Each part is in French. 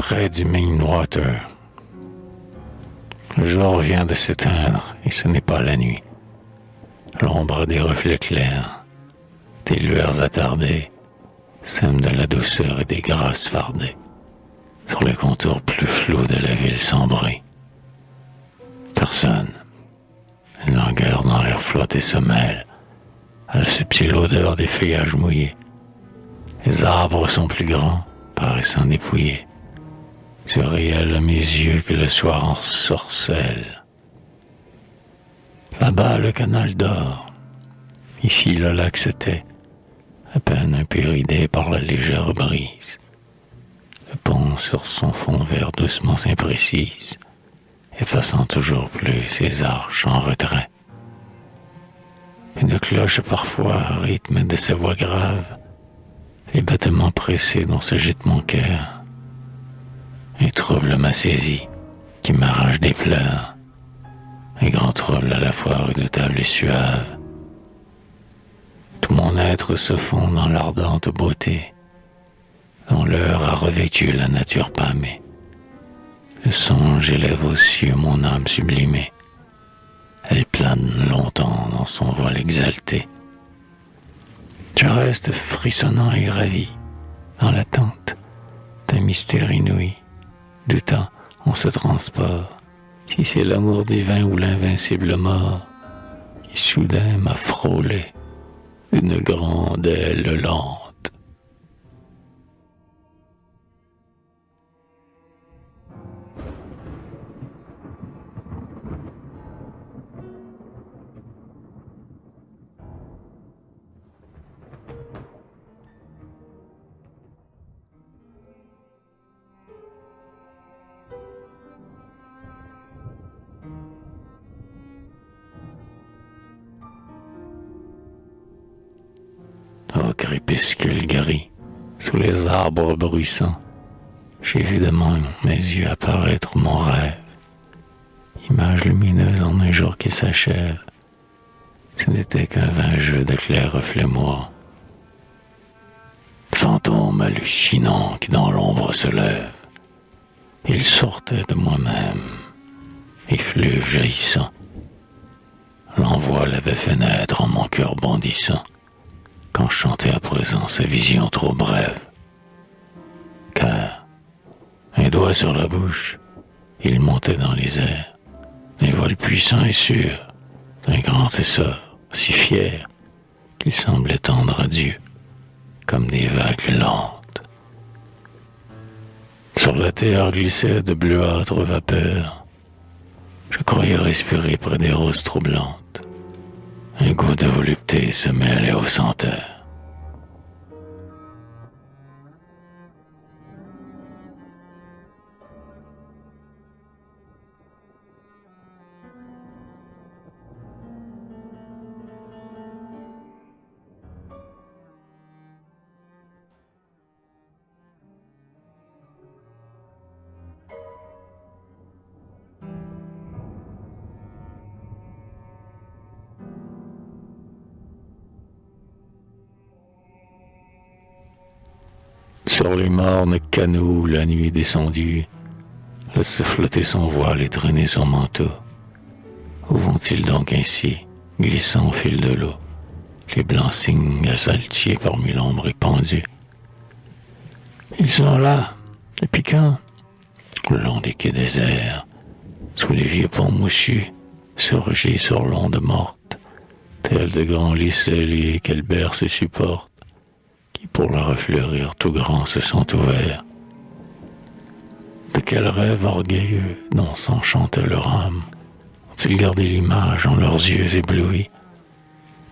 près du Main Water. Le jour vient de s'éteindre et ce n'est pas la nuit. L'ombre a des reflets clairs, des lueurs attardées, sème de la douceur et des grâces fardées sur les contours plus flous de la ville sombrée. Personne. Une langueur dans l'air flotte et se mêle à la subtile odeur des feuillages mouillés. Les arbres sont plus grands, paraissant dépouillés. C'est réel à mes yeux que le soir ensorcelle. Là-bas, le canal dort. Ici, le lac se tait, à peine un peu ridé par la légère brise. Le pont sur son fond vert doucement s'imprécise, effaçant toujours plus ses arches en retrait. Une cloche parfois rythme de sa voix grave les battements pressés dont s'agite mon cœur. Un trouble m'a saisi, qui m'arrache des pleurs. Un grand trouble à la fois redoutable et suave. Tout mon être se fond dans l'ardente beauté, dont l'heure a revêtu la nature pâmée. Le songe élève aux cieux mon âme sublimée. Elle plane longtemps dans son vol exalté. Je reste frissonnant et ravi, dans l'attente d'un mystère inouï. Du temps, on se transport, si c'est l'amour divin ou l'invincible mort, qui soudain m'a frôlé d'une grande aile lente. Au crépuscule gris, sous les arbres bruissants, j'ai vu de mes yeux apparaître mon rêve. Image lumineuse en un jour qui s'achève, ce n'était qu'un vain jeu de clairs reflets mourants. Fantôme hallucinant qui dans l'ombre se lève, il sortait de moi-même, effluve jaillissant. L'envoi l'avait fait naître en mon cœur bondissant, quand chantait à présent sa vision trop brève. Car, un doigt sur la bouche, il montait dans les airs, d'un vol puissant et sûr, d'un grand essor, si fier, qu'il semblait tendre à Dieu, comme des vagues lentes. Sur la terre glissait de bleuâtres vapeurs, je croyais respirer près des roses troublantes. Un goût de volupté se mêlait aux senteurs. Sur les mornes canaux, la nuit descendue, laisse flotter son voile et traîner son manteau. Où vont-ils donc ainsi, glissant au fil de l'eau, les blancs cygnes asaltiers parmi l'ombre épandue? Ils sont là, les piquants, le long des quais déserts, sous les vieux ponts mouchus, surgis sur l'onde morte, tels de grands lys scellés qu'Albert se supporte, qui pour la refleurir tout grands se sont ouverts. De quel rêve orgueilleux dont s'enchante leur âme ont-ils gardé l'image en leurs yeux éblouis?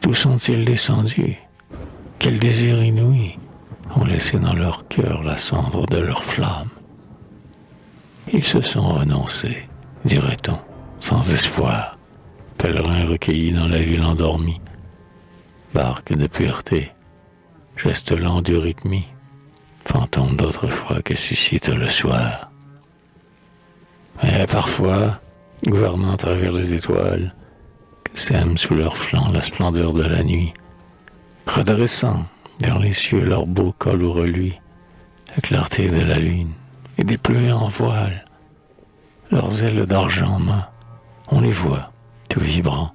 D'où sont-ils descendus? Quel désir inouï ont laissé dans leur cœur la cendre de leur flamme? Ils se sont renoncés, dirait-on, sans espoir, pèlerins recueillis dans la ville endormie, barque de pureté, geste lent du rythmie, fantôme d'autrefois que suscite le soir. Mais parfois, gouvernant à travers les étoiles, que sème sous leurs flancs la splendeur de la nuit, redressant vers les cieux leur beau col où reluit la clarté de la lune et déployés en voile, leurs ailes d'argent en main, on les voit, tout vibrants,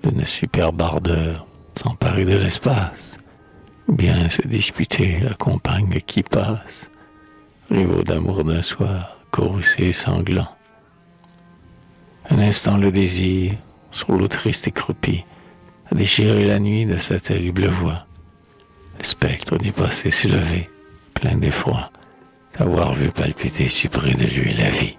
d'une superbe ardeur, s'emparer de l'espace, ou bien se disputer la compagne qui passe, rivaux d'amour d'un soir, courroucés et sanglants. Un instant le désir, sur l'eau triste et croupie, a déchiré la nuit de sa terrible voix. Le spectre du passé s'est levé, plein d'effroi, d'avoir vu palpiter si près de lui la vie.